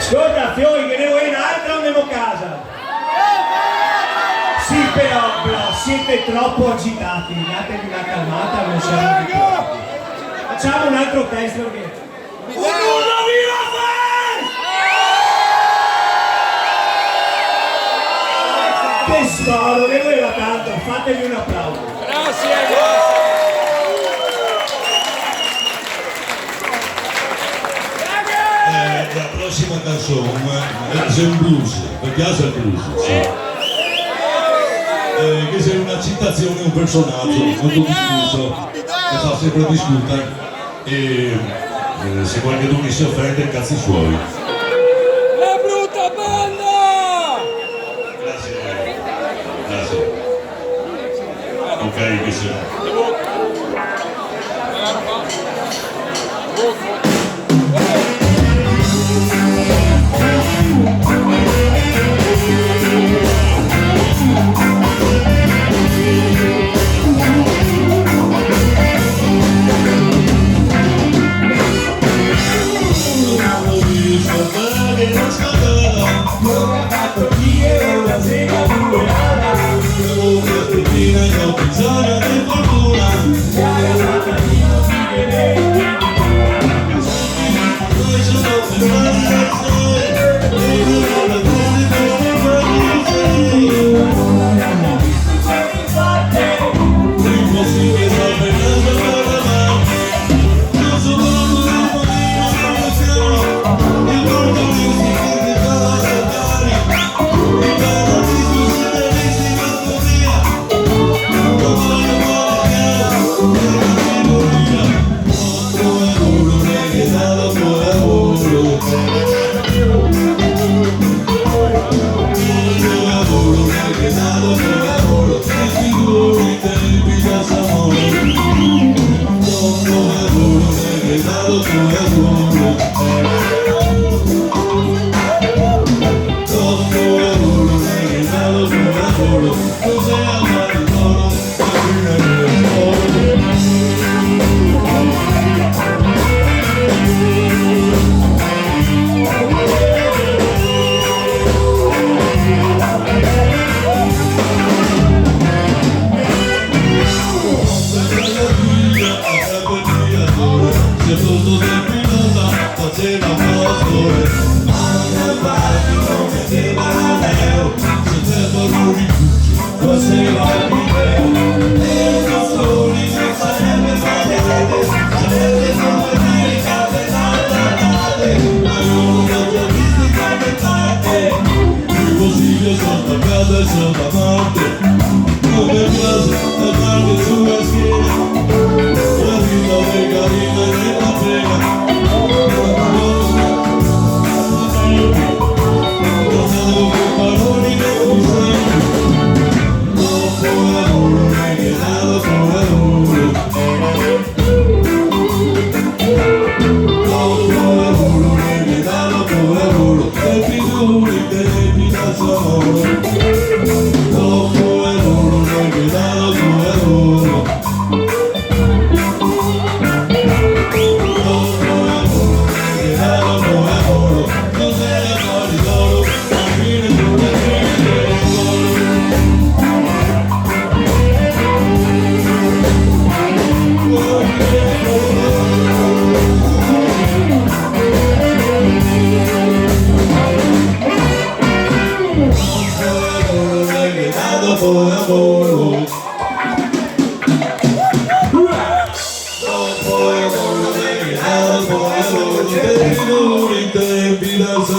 Ascolta, Fiori, che ne vuoi un'altra o andiamo a casa? Sì, però siete troppo agitati, datevi una calmata, non siamo abituati. Facciamo un altro test perché... Un urlo viva Fest! Che storo, ne voleva tanto, fatevi un applauso. Grazie. La prossima canzone è un blues, mi piace il blues, sì. Che è una citazione a un personaggio molto discusso, che fa sempre discutere e se qualcuno si offende, cazzi suoi. La brutta banda! Grazie. Grazie. Ok, che sia.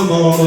Dopo